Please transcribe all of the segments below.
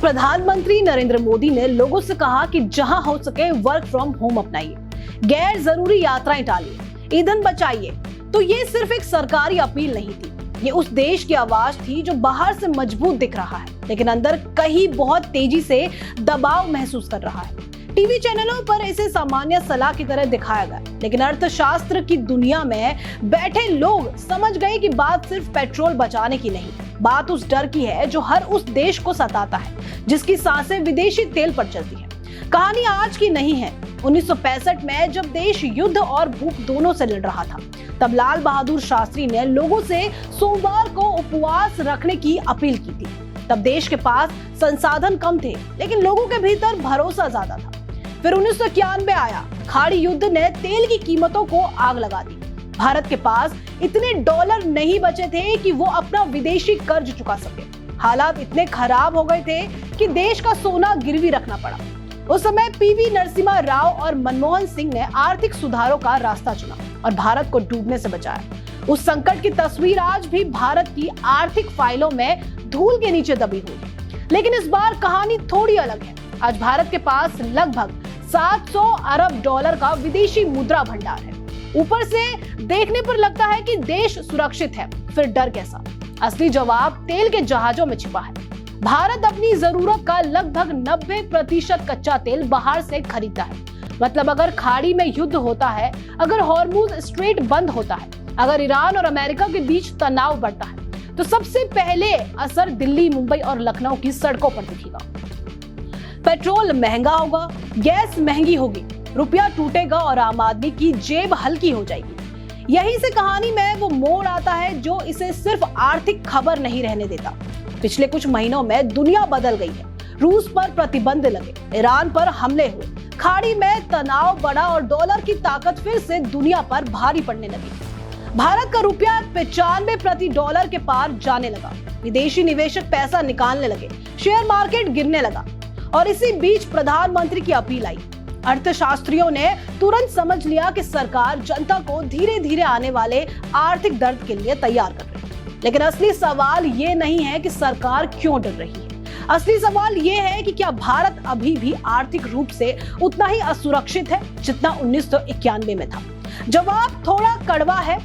प्रधानमंत्री नरेंद्र मोदी ने लोगों से कहा कि जहां हो सके वर्क फ्रॉम होम अपनाइए, गैर जरूरी यात्राएं टालिए, ईंधन बचाइए। तो ये सिर्फ एक सरकारी अपील नहीं थी, ये उस देश की आवाज थी जो बाहर से मजबूत दिख रहा है लेकिन अंदर कहीं बहुत तेजी से दबाव महसूस कर रहा है। टीवी चैनलों पर इसे सामान्य सलाह की तरह दिखाया गया, लेकिन अर्थशास्त्र की दुनिया में बैठे लोग समझ गए कि बात सिर्फ पेट्रोल बचाने की नहीं, बात उस डर की है जो हर उस देश को सताता है जिसकी सांसें विदेशी तेल पर चलती है। कहानी आज की नहीं है। 1965 में जब देश युद्ध और भूख दोनों से लड़ रहा था, तब लाल बहादुर शास्त्री ने लोगों से सोमवार को उपवास रखने की अपील की थी। तब देश के पास संसाधन कम थे लेकिन लोगों के भीतर भरोसा ज्यादा था। फिर 1991 आया, खाड़ी युद्ध ने तेल की कीमतों को आग लगा दी। भारत के पास इतने डॉलर नहीं बचे थे कि वो अपना विदेशी कर्ज चुका सके। हालात इतने खराब हो गए थे कि देश का सोना गिरवी रखना पड़ा। उस समय पीवी नरसिम्हा राव और मनमोहन सिंह ने आर्थिक सुधारों का रास्ता चुना और भारत को डूबने से बचाया। उस संकट की तस्वीर आज भी भारत की आर्थिक फाइलों में धूल के नीचे दबी हुई है। लेकिन इस बार कहानी थोड़ी अलग है। आज भारत के पास लगभग 700 अरब डॉलर का विदेशी मुद्रा भंडार है। ऊपर से देखने पर लगता है कि देश सुरक्षित है, फिर डर कैसा? असली जवाब तेल के जहाजों में छिपा है। भारत अपनी जरूरत का लगभग 90% कच्चा तेल बाहर से खरीदता है। मतलब अगर खाड़ी में युद्ध होता है, अगर हॉर्मुज स्ट्रेट बंद होता है, अगर ईरान और अमेरिका के बीच तनाव बढ़ता है, तो सबसे पहले असर दिल्ली, मुंबई और लखनऊ की सड़कों पर दिखेगा। पेट्रोल महंगा होगा, गैस महंगी होगी, रुपया टूटेगा और आम आदमी की जेब हल्की हो जाएगी। यहीं से कहानी में वो मोड़ आता है जो इसे सिर्फ आर्थिक खबर नहीं रहने देता। पिछले कुछ महीनों में दुनिया बदल गई है। रूस पर प्रतिबंध लगे, ईरान पर हमले हुए, खाड़ी में तनाव बढ़ा और डॉलर की ताकत फिर से दुनिया पर भारी पड़ने लगी। भारत का रुपया 95 प्रति डॉलर के पार जाने लगा। विदेशी निवेशक पैसा निकालने लगे, शेयर मार्केट गिरने लगा और इसी बीच प्रधानमंत्री की अपील आई। अर्थशास्त्रियों ने तुरंत समझ लिया कि सरकार जनता को धीरे धीरे आने वाले आर्थिक दर्द के लिए तैयार कर रही है। लेकिन असली सवाल ये नहीं है कि सरकार क्यों डर रही है। असली सवाल ये है कि क्या भारत अभी भी आर्थिक रूप से उतना ही असुरक्षित है जितना 1991 में था? जवाब थोड़ा कड़वा है,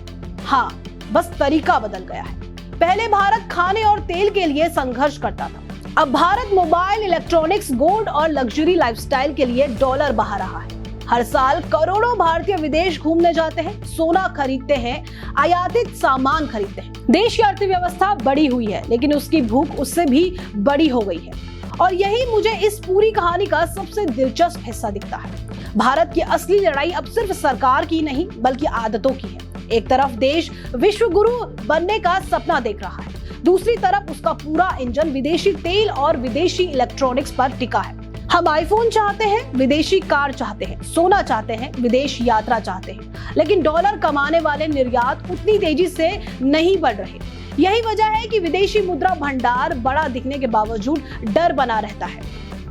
हाँ, बस तरीका बदल गया है। पहले भारत खाने और तेल के लिए संघर्ष करता था, अब भारत मोबाइल, इलेक्ट्रॉनिक्स, गोल्ड और लग्जरी लाइफस्टाइल के लिए डॉलर बहा रहा है। हर साल करोड़ों भारतीय विदेश घूमने जाते हैं, सोना खरीदते हैं, आयातित सामान खरीदते हैं। देश की अर्थव्यवस्था बड़ी हुई है लेकिन उसकी भूख उससे भी बड़ी हो गई है। और यही मुझे इस पूरी कहानी का सबसे दिलचस्प हिस्सा दिखता है। भारत की असली लड़ाई अब सिर्फ सरकार की नहीं बल्कि आदतों की है। एक तरफ देश विश्व गुरु बनने का सपना देख रहा है, दूसरी तरफ उसका पूरा इंजन विदेशी तेल और विदेशी इलेक्ट्रॉनिक्स पर टिका है। हम आईफोन चाहते हैं, विदेशी कार चाहते हैं, सोना चाहते हैं, विदेश यात्रा चाहते हैं, लेकिन डॉलर कमाने वाले निर्यात उतनी तेजी से नहीं बढ़ रहे। यही वजह है कि विदेशी मुद्रा भंडार बड़ा दिखने के बावजूद डर बना रहता है।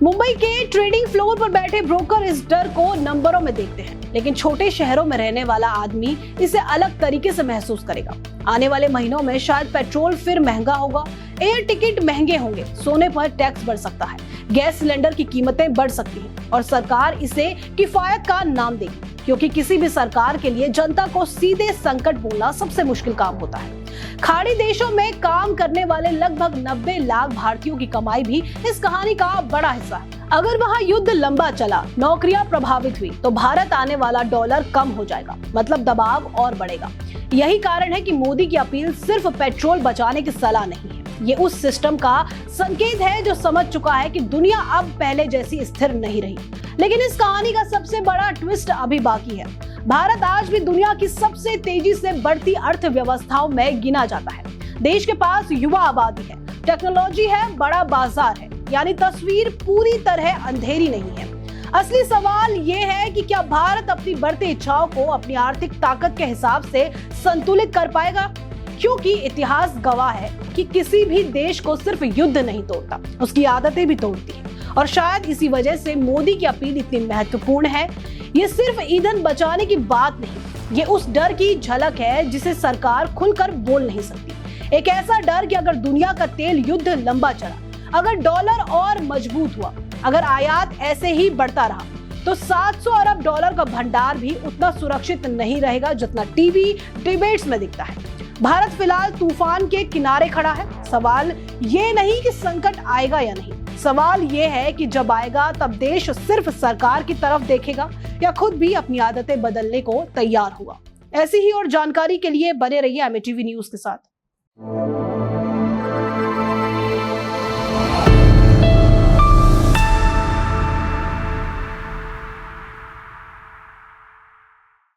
मुंबई के ट्रेडिंग फ्लोर पर बैठे ब्रोकर इस डर को नंबरों में देखते हैं, लेकिन छोटे शहरों में रहने वाला आदमी इसे अलग तरीके से महसूस करेगा। आने वाले महीनों में शायद पेट्रोल फिर महंगा होगा, एयर टिकट महंगे होंगे, सोने पर टैक्स बढ़ सकता है, गैस सिलेंडर की कीमतें बढ़ सकती हैं और सरकार इसे किफायत का नाम देगी, क्योंकि किसी भी सरकार के लिए जनता को सीधे संकट बोलना सबसे मुश्किल काम होता है। खाड़ी देशों में काम करने वाले लगभग 90 लाख भारतीयों की कमाई भी इस कहानी का बड़ा हिस्सा है। अगर वहाँ युद्ध लंबा चला, नौकरियां प्रभावित हुई, तो भारत आने वाला डॉलर कम हो जाएगा, मतलब दबाव और बढ़ेगा। यही कारण है कि मोदी की अपील सिर्फ पेट्रोल बचाने की सलाह नहीं है, ये उस सिस्टम का संकेत है जो समझ चुका है कि दुनिया अब पहले जैसी स्थिर नहीं रही। लेकिन इस कहानी का सबसे बड़ा ट्विस्ट अभी बाकी है। भारत आज भी दुनिया की सबसे तेजी से बढ़ती अर्थव्यवस्थाओं में गिना जाता है। देश के पास युवा आबादी है, टेक्नोलॉजी है, बड़ा बाजार है, यानी तस्वीर पूरी तरह अंधेरी नहीं है। असली सवाल ये है कि क्या भारत अपनी बढ़ती इच्छाओं को अपनी आर्थिक ताकत के हिसाब से संतुलित कर पाएगा? क्योंकि इतिहास गवाह है कि किसी भी देश को सिर्फ युद्ध नहीं तोड़ता, उसकी आदतें भी तोड़ती है। और शायद इसी वजह से मोदी की अपील इतनी महत्वपूर्ण है। ये सिर्फ ईंधन बचाने की बात नहीं, ये उस डर की झलक है जिसे सरकार खुलकर बोल नहीं सकती। एक ऐसा डर कि अगर दुनिया का तेल युद्ध लंबा चला, अगर डॉलर और मजबूत हुआ, अगर आयात ऐसे ही बढ़ता रहा, तो 700 अरब डॉलर का भंडार भी उतना सुरक्षित नहीं रहेगा जितना टीवी डिबेट्स में दिखता है। भारत फिलहाल तूफान के किनारे खड़ा है। सवाल ये नहीं कि संकट आएगा या नहीं, सवाल ये है कि जब आएगा तब देश सिर्फ सरकार की तरफ देखेगा या खुद भी अपनी आदतें बदलने को तैयार होगा। ऐसी ही और जानकारी के लिए बने रहिए एमएटीवी न्यूज के साथ।